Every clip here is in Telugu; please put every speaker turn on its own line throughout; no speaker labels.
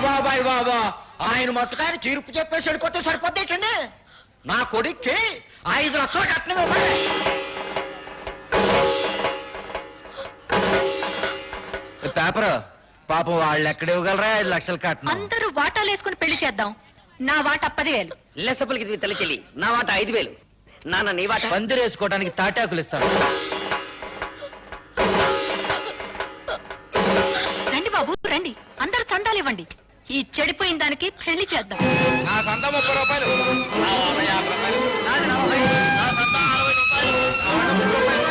బాబాయ్ బాబా, ఆయన మొత్తకాయని తీర్పు చెప్పేసి వెళ్ళిపోతే సరిపోతేటండి. నా కొడుక్కి 5 లక్షలు కట్నం ఇవ్వాలి. పేపర్ పాపం వాళ్ళు ఎక్కడ ఇవ్వగలరా 5 లక్షలు కట్నం?
అందరూ వాటాలు వేసుకుని పెళ్లి చేద్దాం. నా వాట 10,000.
లెసపలికి తల్లి చెల్లి, నా వాట 5,000. నాన్న నీ వాట?
పందిరేసుకోవడానికి తాటాకులు ఇస్తాను.
రండి బాబు రండి, అందరూ చందాలు ఇవ్వండి. ఈ చెడిపోయిన దానికి పెళ్లి చేద్దాం.
నా సంత 30 రూపాయలు, నా 50 రూపాయలు, నాది 40, నా సంత 60 రూపాయలు, నా 30 రూపాయలు.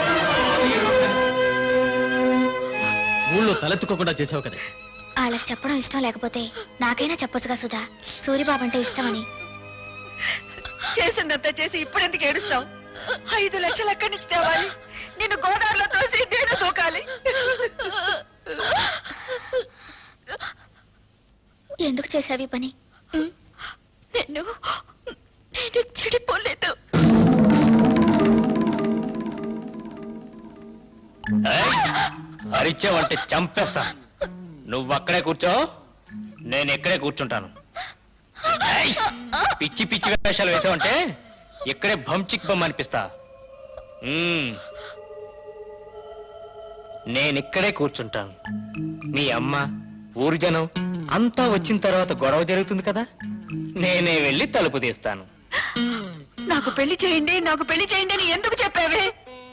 ఊళ్ళో తలెత్తుకోకుండా చేసావు కదా.
వాళ్ళకి చెప్పడం ఇష్టం లేకపోతే నాకైనా చెప్పొచ్చుగా సుధా, సూరిబాబు అంటే ఇష్టమని.
చేసిందంతా చేసి ఇప్పుడెందుకు ఏడుస్తావు? 5 లక్షలు ఎక్కడి నుంచి తేవాలి? నిన్ను గోదావరిలో తోసి నేను దూకాలి.
ఎందుకు చేసావి పని?
నేను చెడిపోలేదు.
అరిచావంటే చంపేస్తా. నువ్వు అక్కడే కూర్చో, నేను ఇక్కడే కూర్చుంటాను. పిచ్చి పిచ్చి వేషాలు వేసావంటే ఇక్కడే భంచిక్ బొమ్మ అనిపిస్తా. నేనిక్కడే కూర్చుంటాను. మీ అమ్మ, ఊరు జనం అంతా వచ్చిన తర్వాత గొడవ జరుగుతుంది కదా, నేనే వెళ్ళి తలుపు తీస్తాను.
నాకు పెళ్లి చేయండి, నాకు పెళ్లి చేయండి అని ఎందుకు చెప్పావే?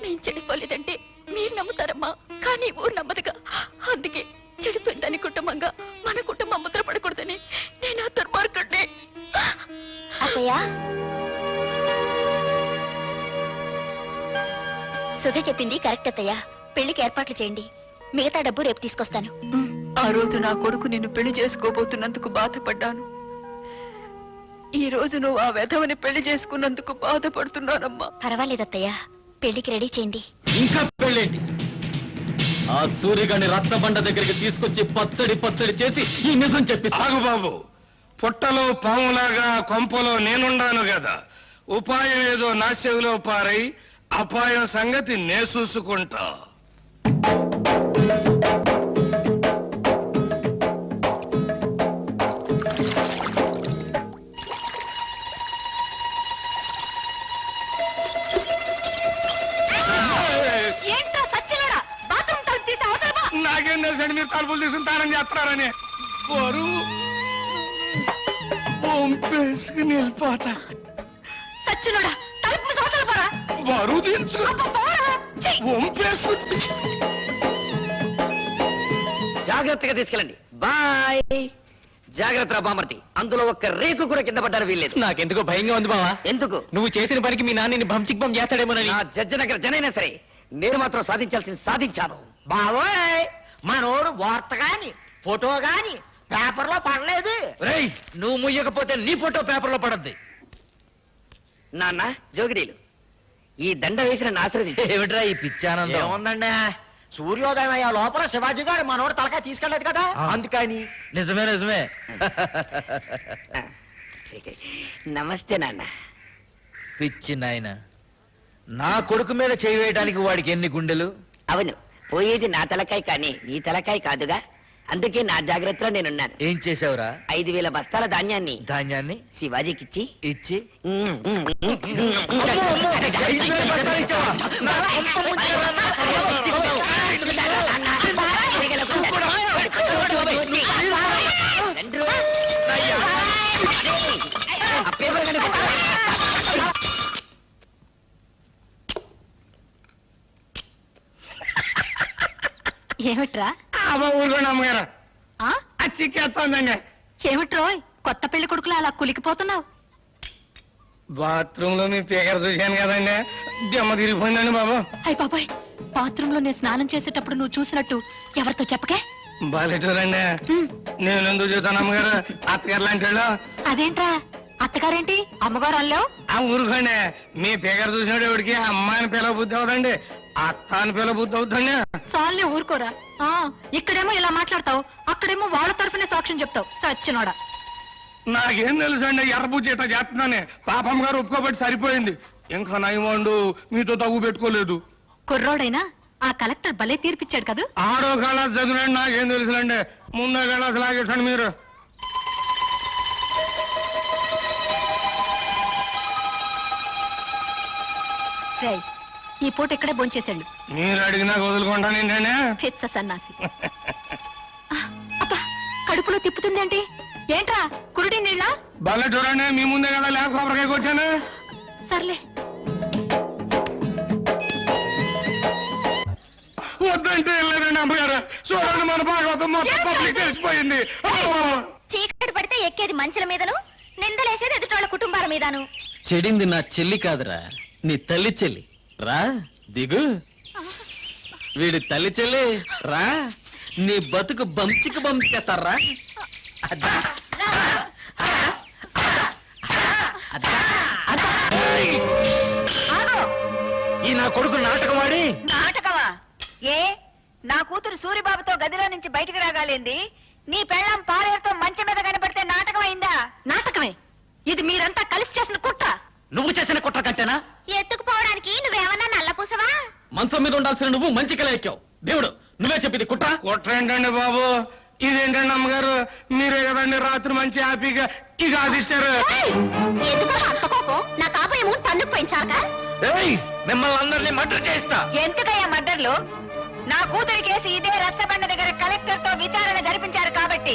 నేను చెడిపోలేదంటే మీరు నమ్ముతారమ్మా, కానీ ఊరు నమ్మదుగా. అందుకే చెడిపోయిందని కుటుంబంగా మన కుటుంబం ముద్ర పడకూడదని నేను ఆ దుర్మార్గుడిని.
అత్తయ్య, సుధ చెప్పింది కరెక్ట్ అత్తయ్య. పెళ్లికి ఏర్పాట్లు చేయండి, మిగతా డబ్బు రేపు తీసుకొస్తాను.
ఆ రోజు నా కొడుకు నిన్ను పెళ్లి చేసుకోబోతున్నందుకు బాధపడ్డాను. ఈ రోజు నువ్వు ఆ వెధవని పెళ్లి చేసుకున్నందుకు బాధపడుతున్నానమ్మా.
పర్వాలేదు అత్తయ్య, పెళ్లికి రెడీ చేయండి.
ఇంకా పెళ్ళేంటి? ఆ సూర్యగాని రచ్చబండ దగ్గరికి తీసుకొచ్చి పచ్చడి చేసి ఈ నిజం చెప్పిస్తా.
ఆగు బాబు, పుట్టలో పాములాగా కొంపలో నేనుండాను కదా. ఉపాయం ఏదో నా చెవిలో పారై, అపాయం సంగతి నే చూసుకుంటా. నాకేం తెలుసండి మీరు తలుపులు తీసుకుంటారని చేస్తున్నారని. బరువు పంపేసుకుని వెళ్ళిపోతా.
సచ్చినోడా, తలుపు సోతల పోరా.
బరువు దించుకు పంపేసుకు.
జాగ్రత్తగా తీసుకెళ్ళండి. బాయ్. జాగ్రత్త బామర్తి, అందులో ఒక్క రేకు కూడా కింద పడ్డారు వీల్లేదు.
నాకెందుకో భయంగా ఉంది బావా.
ఎందుకు?
నువ్వు చేసిన పనికి మీ నాన్నని భంచిక్ బొమ్మ చేస్తాడేమోనని.
నా జడ్జినగర జనైనా సరే నేను మాత్రం సాధించాల్సింది సాధించాను.
బావోయ్, మనోడు వార్త గాని ఫోటో గాని పేపర్లో పడలేదు.
రేయ్, నువ్వు ముయ్యకపోతే నీ ఫోటో పేపర్లో పడద్ది.
నాన్న జోగిడీలు, ఈ దండ వేసిన ఆశ్రది
ఏమిట్రా ఈ పిచ్చానందం?
ఏముందండి, సూర్యోదయం అయ్యే లోపల శివాజీ గారు మనోడు తలకాయ తీసుకెళ్లేదు కదా, అందుకని.
నిజమే.
నమస్తే నాన్న.
పిచ్చి నాయన, నా కొడుకు మీద చేయి వేయడానికి వాడికి ఎన్ని గుండెలు?
అవును, పోయేది నా తలకాయ కానీ నీ తలకాయ కాదుగా. అందుకే నా జాగ్రత్తలో నేనున్నాను.
ఏం చేసావురా?
5,000 బస్తాల
ధాన్యాన్ని
శివాజీకిచ్చి
ఇచ్చి
ఏమిట్రా?
ఊరుకోండి అమ్మగారు,
ఆ?
చిక్కేస్తుందండి.
ఏమిట్రోయ్, కొత్త పెళ్లి కొడుకులు అలా కులికిపోతున్నావు?
బాత్రూమ్ లో మీ పేకర చూశాను కదండి, దెమ్మ తిరిగిపోయిందండి బాబు.
అయ్య బాబాయ్, బాత్రూమ్ లో నేను స్నానం చేసేటప్పుడు నువ్వు చూసినట్టు ఎవరితో చెప్పకే.
బాలేటూరండి, నేను ఎందుకు చూస్తాను అమ్మగారు, అత్తగారు లాంటి వాళ్ళు.
అదేంట్రా, అత్తగారేంటి అమ్మగారు అల్లో?
ఆ ఊరుకోండి, మీ పేకర చూసినట్టు ఎవరికి అమ్మాయిని పిల్ల బుద్ధి అవుతండి, అత్త అని పిల్ల బుద్ధి అవుతుంది.
చాలే ఊరుకోరా. ఇక్కడేమో ఇలా మాట్లాడతావు, అక్కడేమో వాళ్ళ తరఫునే సాక్ష్యం చెప్తావు. సచ్చినోడా,
నాకేం తెలుసు అండి, ఎర్రబుజ్జి ఇట్లా చేస్తున్నానే. పాపమ్మ గారు ఒప్పుకోబట్టి సరిపోయింది, ఇంకా నయమండు మీతో తగ్గు పెట్టుకోలేదు.
కుర్రోడైనా ఆ కలెక్టర్ భలే తీర్పిచ్చాడు కదా.
ఆడో కళాసు చదివినండి, నాకేం తెలుసులండి. ముందో కళాసు లాగేసండి మీరు.
ఏయ్, ఈ పూట ఇక్కడే భోంచేసాడు
మీరు అడిగినా వదులుకుంటాను ఏంటంటే
ఫిచ్చ సన్నాసి అబ్బా కడుపులో తిప్పుతుంది అంటే ఏంట్రా కురుడి నీళ్ళ
బాగా చూడండి మీ ముందే కదా లేక కొబ్బరికాయ కొట్టాను.
సర్లే
వద్దంటే వెళ్ళలేదండి అమ్మగారు. చూడండి మన భాగవతం మొత్తం పబ్లిక్ తెలిసిపోయింది.
చీకటి పడితే ఎక్కేది మంచుల మీదను నిందలేసేది ఎదుటోళ్ళ కుటుంబాల మీదను.
చెడింది నా చెల్లి కాదురా, నీ తల్లి చెల్లి. రా దిగు. వీడి తల్లి చెల్లి రా, నీ బతుకు బంచికి బంచికేస్తారా.
ఈ నా కొడుకు నాటకం ఆడి
నాటకమా? ఏ నా కూతురు సూరిబాబుతో గదిలో నుంచి బయటికి రాగాలేంది? నీ పెళ్ళం పాలేరుతో మంచం మీద కనబడితే నాటకం అయిందా?
నాటకమే. ఇది మీరంతా కలిసి చేసిన కుట్ర.
నువ్వు చేసిన కుట్ర కంటేనా?
ఎత్తుకుపోవడానికి నువ్వేమన్నా నల్లపూసవా?
మంచం మీద ఉండాల్సిన నువ్వు మంచి కల ఎక్కావు. దేవుడు నువ్వే చెప్పింది కుట్ర.
కుట్ర ఏంటండి బాబు? ఇదేంటండి అమ్మగారు? మీరే కదండి రాత్రి మంచి హ్యాపీగా ఇక అది ఇచ్చారు.
ఎందుకు అంత కోపం? నా కాపేమో తన్నుకు పెంచాక
మిమ్మల్ని అందరినీ మర్డర్ చేస్తా.
ఎందుకయ్యా మర్డర్లు? నా కూతురి కేసు ఇదే రచ్చబండ దగ్గర కలెక్టర్ తో విచారణ జరిపించారు కాబట్టి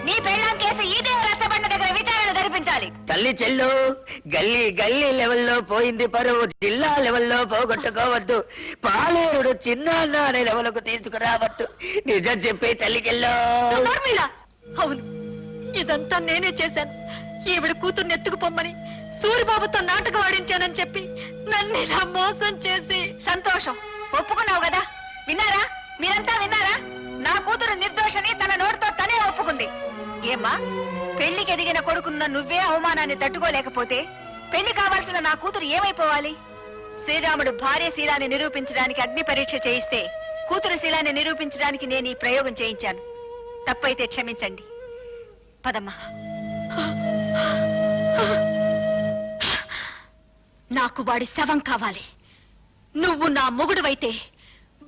నీ పెళ్ళాం కేసు ఇదే రచ్చబండ దగ్గర విచారణ జరిపించాలి.
తల్లి చెల్లు గల్లీ గల్లీ లెవెల్లో పోయింది పరువు, జిల్లా లెవెల్లో పోగొట్టుకోవద్దు. పాలేరుడు చిన్న అనే లెవెల్కు తీసుకురావద్దు. నిజం చెప్పే తల్లి చెల్లు.
నోర్మిళ. అవును, ఇదంతా నేనే చేశాను. ఈవిడ కూతుర్ని ఎత్తుకుపోమ్మని సూరిబాబుతో నాటకం ఆడించానని చెప్పి నన్ను ఇలా మోసం చేసి.
సంతోషం, ఒప్పుకున్నావు కదా. విన్నారా? మీరంతా విన్నారా? నా కూతురు నిర్దోషని తన నోటితో తనే ఒప్పుకుంది. ఏమ్మా, పెళ్లికి ఎదిగిన కొడుకున్న నువ్వే అవమానాన్ని తట్టుకోలేకపోతే పెళ్లి కావాల్సిన నా కూతురు ఏమైపోవాలి? శ్రీరాముడు భార్య శీలాన్ని నిరూపించడానికి అగ్ని పరీక్ష చేయిస్తే కూతురు శీలాన్ని నిరూపించడానికి నేను ఈ ప్రయోగం చేయించాను. తప్పైతే క్షమించండి. పదమ్మా.
నాకు వాడి శవం కావాలి. నువ్వు నా మొగుడువైతే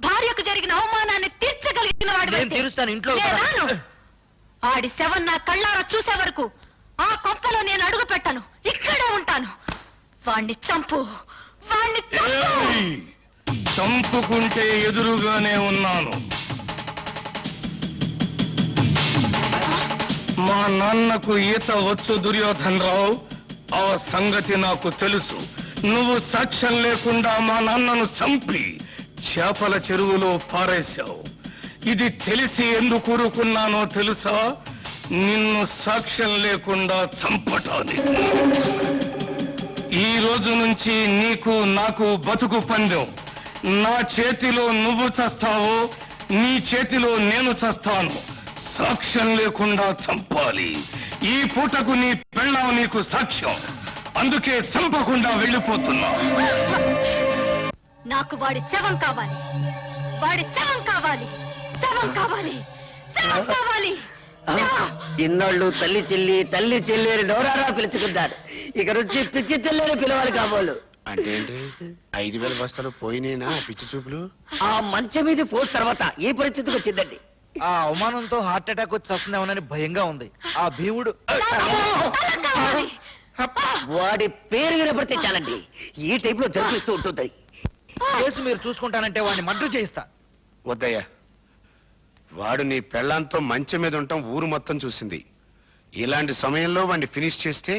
భార్యకు జరిగిన అవమానాన్ని తీర్చగలిగిన
నేను తీరుస్తాను. ఇంట్లో
వాడు. ఆడి శవం నా కళ్ళారా చూసే వరకు ఆ కొంపలో నేను అడుగు పెట్టను. ఇక్కడే ఉంటాను. వాణ్ణి చంపు, వాణ్ణి చంపు.
ఏయ్! చంపుకుంటే ఎదురుగానే ఉన్నాను. మా నాన్నకు ఈత వచ్చు దుర్యోధన్ రావు. ఆ సంగతి నాకు తెలుసు. నువ్వు సాక్ష్యం లేకుండా మా నాన్నను చంపి చేపల చెరువులో పారేశావు. ఇది తెలిసి ఎందుకు ఊరుకున్నానో తెలుసా? నిన్ను సాక్ష్యం లేకుండా చంపటానికి. ఈ రోజు నుంచి నీకు నాకు బతుకు పందెం. నా చేతిలో నువ్వు చస్తావో, నీ చేతిలో నేను చస్తాను. సాక్ష్యం లేకుండా చంపాలి. ఈ పూటకు నీ పెళ్ళాం నీకు సాక్ష్యం. అందుకే చంపకుండా వెళ్ళిపోతున్నా.
నాకు వాడి శవం కావాలి. వాడి శవం కావాలి. శవం కావాలి. శవం కావాలి.
ఇన్నాళ్ళు తల్లి చెల్లి తల్లి చెల్లి అని నోరారా పిలుచుకుంటారు. ఇక నుంచి పిచ్చి తెల్లని పిలవాలి కాబోలు.
అంటే ఏంటి? 5,000 బస్తాలు పోయినేనా పిచ్చి చూపులు?
ఆ మంచం మీద పోస్ట్ తర్వాత ఈ పరిస్థితికి వచ్చిందండి.
ఆ అవమానంతో హార్ట్ అటాక్ వచ్చి వస్తుందేమోనని భయంగా ఉంది. ఆ భీముడు
కావాలి.
వాడి పేరు వినపడితే చాలండి ఈ టైప్ లో జరిపిస్తూ ఉంటుంది.
కేసు మీరు చూసుకుంటానంటే వాడిని మర్డర్ చేయిస్తా.
వద్దయ్యా, వాడు నీ పెళ్ళాంతో మంచం మీద ఉండటం ఊరు మొత్తం చూసింది. ఇలాంటి సమయంలో వాడిని ఫినిష్ చేస్తే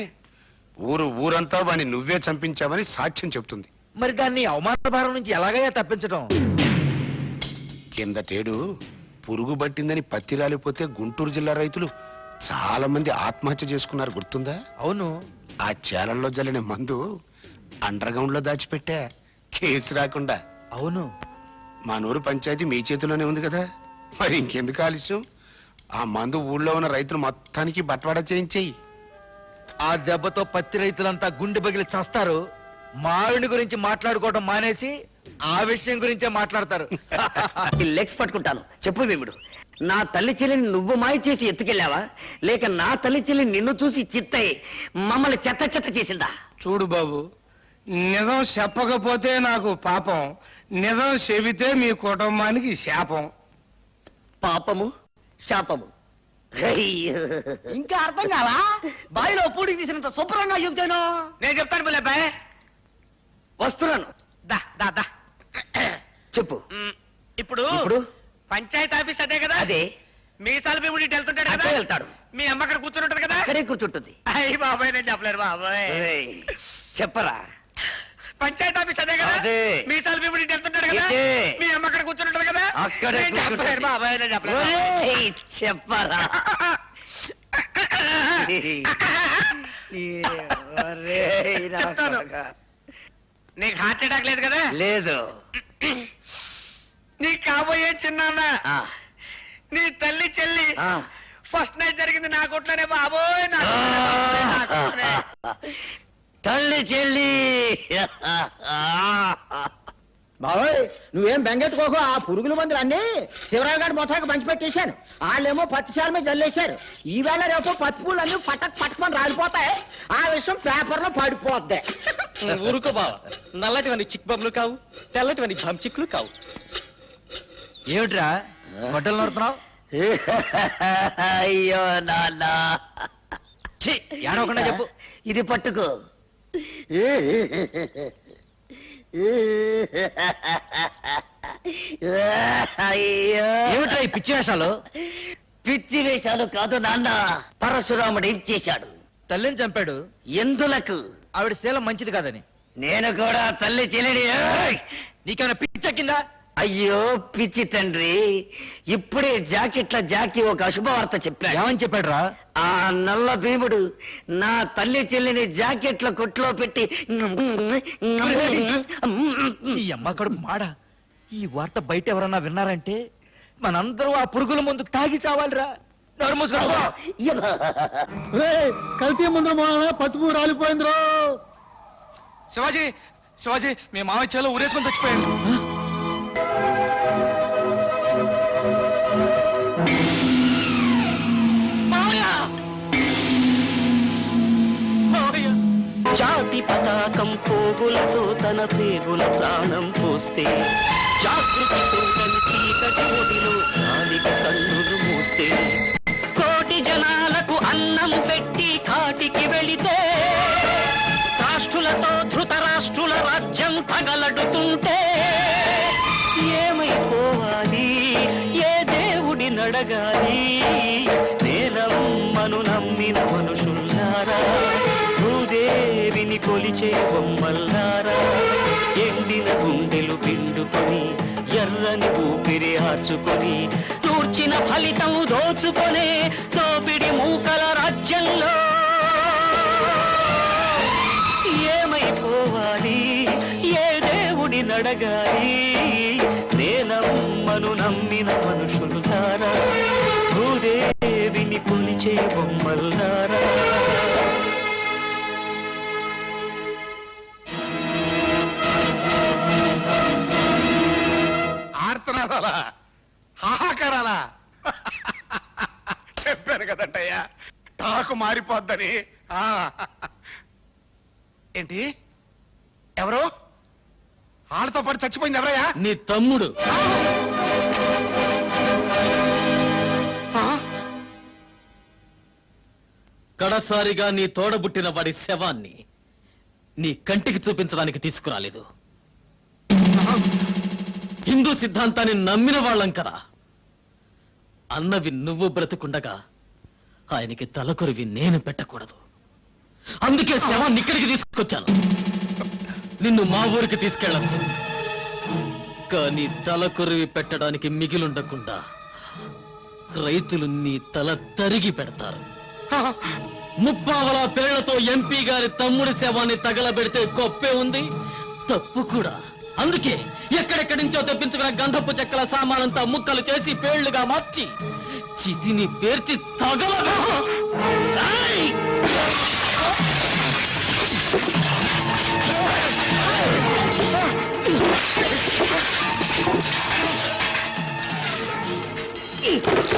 ఊరంతా వాడిని నువ్వే చంపించావని సాక్ష్యం చెప్తుంది.
మరి దాన్ని అవమాన భారం నుంచి ఎలాగయ్యా తప్పించడం?
కిందటేడు పురుగు పట్టిందని పత్తి రాలిపోతే గుంటూరు జిల్లా రైతులు చాలా మంది ఆత్మహత్య చేసుకున్నారు, గుర్తుందా?
అవును.
ఆ చేలల్లో జల్లిన మందు అండర్ గ్రౌండ్ లో దాచిపెట్టా, కేసు రాకుండా.
అవును.
మా నూరు పంచాయతీ మీ చేతిలోనే ఉంది కదా, మరి ఇంకెందుకు ఆలస్యం? ఆ మందు ఊళ్ళో ఉన్న రైతులు మొత్తానికి బట్వాడా చేయించేయి.
ఆ దెబ్బతో పత్తి రైతులంతా గుండె పగిలి చస్తారు. మావిడి గురించి మాట్లాడుకోవడం మానేసి ఆ విషయం గురించే మాట్లాడతారు.
ఈ లెగ్స్ పట్టుకుంటాను. చెప్పు భీముడు, నా తల్లి చెల్లిని నువ్వు మాయ చేసి ఎత్తుకెళ్ళావా, లేక నా తల్లి చెల్లి నిన్ను చూసి చిత్తయి మమ్మల్ని చెత్త చెత్త చేసిందా?
చూడు బాబు, నిజం చెప్పకపోతే నాకు పాపం, నిజం చెబితే మీ కుటుంబానికి శాపం.
పాపము శాపము.
ఇంకా అర్థం కాలా? బావిలో పూడికి తీసినంత శుభ్రంగా చెబుతాను.
నేను చెప్తాను పిల్లబ్బాయ్. వస్తున్నాను. దా దా దా చెప్పు.
ఇప్పుడు
ఇప్పుడు
పంచాయతీ ఆఫీస్ అదే కదా?
అదే.
మీసాల భీముడి ఇటు వెళ్తుంటాడు కదా?
అదే వెళ్తాడు.
మీ అమ్మ అక్కడ కూర్చుని ఉంటది కదా?
అక్కడే కూర్చుంటుంది.
అయ్యి బాబాయ్, నేను చెప్పలేరు బాబాయ్.
ఏయ్, చెప్పరా.
పంచాయతీ ఆఫీస్ అదే కదా?
అదే.
మీసాల భీముడి ఇటు వెళ్తుంటాడు కదా?
ఇదే.
మీ అమ్మ అక్కడ కూర్చుని ఉంటది కదా?
అక్కడే
నేను చెప్పలేరు
కూర్చుంటుంది.
బాబాయ్, నేను చెప్పలేరు.
ఒరేయ్, చెప్పరా. ఒరేయ్, నా
చెప్తాను.
కొడుకా.
నీకు హార్ట్ అటాక్ లేదు కదా?
లేదు.
నీకు కాబోయే చిన్నాన్న,
ఆ,
నీ తల్లి చెల్లి
ఆ.
ఫస్ట్ నైట్ జరిగింది నా కొట్లోనే బాబోయ్, నా కొట్లోనే బాబోయ్, నా కొట్లోనే.
తల్లి చెల్లి.
బాబోయ్ నువ్వేం బెంగెట్టుకోకు. ఆ పురుగుల మందులు అన్ని శివరావు గారి మొత్తానికి పంచి పెట్టేశాను. వాళ్ళేమో పత్తిశాల మీద జల్లేశారు. ఈవేళ రేపు పత్తి పూలు అన్ని పట్టమని రాలిపోతాయి. ఆ విషయం పేపర్ లో పడిపోద్ది.
ఊరుకో బావ, నల్లటివని చిక్ బొమ్మలు కావు, తెల్లటివని చిక్కులు కావు.
ఏమిట్రా గొడ్డలు నడుతున్నావు?
అయ్యో నాన్న,
ఏడవకుండా చెప్పు.
ఇది పట్టుకో. అయ్యో,
ఏమిట్రా ఈ పిచ్చి వేషాలు?
పిచ్చి వేషాలు కాదు నాన్న. పరశురాముడు ఏం చేశాడు?
తల్లిని చంపాడు.
ఎందులకు?
ఆవిడ శీలం మంచిది కాదని.
నేను కూడా తల్లి చెల్లిని. ఏయ్!
నీకేమైనా పిచ్చెక్కిందా?
అయ్యో పిచ్చి తండ్రి, ఇప్పుడే జాకీ ఒక అశుభవార్త చెప్పాడు.
ఏమని చెప్పాడురా?
ఆ నల్ల భీముడు నా తల్లి చెల్లిని జాకెట్ల కొట్లో పెట్టి
ఈ అమ్మ కడుపు మాడ. ఈ వార్త బయట ఎవరన్నా విన్నారంటే మనందరూ ఆ పురుగుల ముందు తాగి చావాలిరా. నోరు మూసుకో.
కల్తీ ముందు పత్తిపూ రాలిపోయిందిరో.
శివాజీ, శివాజీ, మీ మామయ్య చేలో ఊరేసుకొని చచ్చిపోయాడు.
జాతి పతాకం పోగులతో తన పేగుల ప్రాణం పోస్తే, జాగృతితో తన చీకటి ఒడిలో గాలిక కన్నులు మూస్తే, కోటి జనాలకు అన్నం పెట్టి కాటికి వెళితే, రాష్ట్రులతో ధృతరాష్ట్రుల రాజ్యం తగలడుతుంటే, ఏమైపోవాలి, ఏ దేవుడి నడగాలి, నేలమ్మను నమ్మిన మనుషుల్లారా, భూదేవిని కొలిచే బొమ్మల్లారా, ఎండిన గుండెలు పిండుకొని ఎర్రని ఊపిరి ఆర్చుకొని తూర్చిన ఫలితం దోచుకొనే దోపిడి మూకల రాజ్యంలో ఏమైపోవాలి, ఏ దేవుడి నడగాలి, నేనమ్మను నమ్మిన మనుషులారా, భూదేవిని కొలిచే బొమ్మల్లారా.
ఆర్తనాదాలా, హాహాకారాలా? చెప్పాను కదంటయ్యా టాకు మారిపోద్దని. ఆ. ఏంటి? ఎవరు? వాళ్ళతో పాటు చచ్చిపోయింది ఎవరయ్యా?
నీ తమ్ముడు. కడసారిగా నీ తోడబుట్టిన వాడి శవాన్ని నీ కంటికి చూపించడానికి తీసుకురాలేదు. హిందూ సిద్ధాంతాన్ని నమ్మిన వాళ్ళం కదా. అన్నవి నువ్వు బ్రతుకుండగా ఆయనకి తలకొరివి నేను పెట్టకూడదు. అందుకే శవాన్ని ఇక్కడికి తీసుకొచ్చాను. నిన్ను మా ఊరికి తీసుకెళ్ళచ్చు, కానీ తలకొరివి పెట్టడానికి మిగిలుండకుండా రైతులు నీ తల తరిగి పెడతారు. ముప్పావల పేళ్లతో ఎంపీ గారి తమ్ముడి శవాన్ని తగలబెడితే గొప్పే ఉంది, తప్పు కూడా. అందుకే ఎక్కడెక్కడి నుంచో తెప్పించుకున్న గంధపు చెక్కల సామానంతా ముక్కలు చేసి పేళ్లుగా మార్చి చితిని పేర్చి తగల.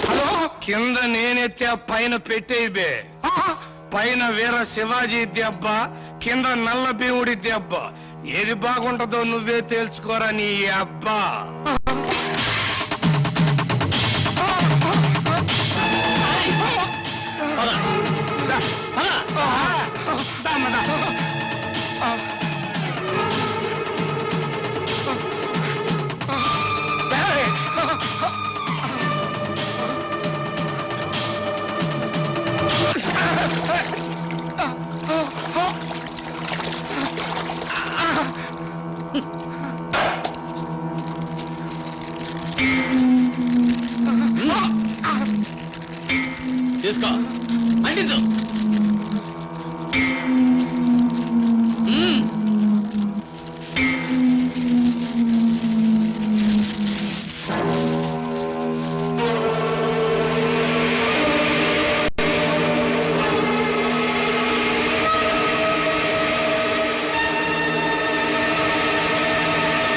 హలో, కింద నేనెత్తే పైన పెట్టేబే. పైన వీర శివాజీ దెబ్బ, కింద నల్ల భీముడి దెబ్బ. ఏది బాగుంటుందో నువ్వే తేల్చుకోరా నీ అబ్బా.
తీసుకో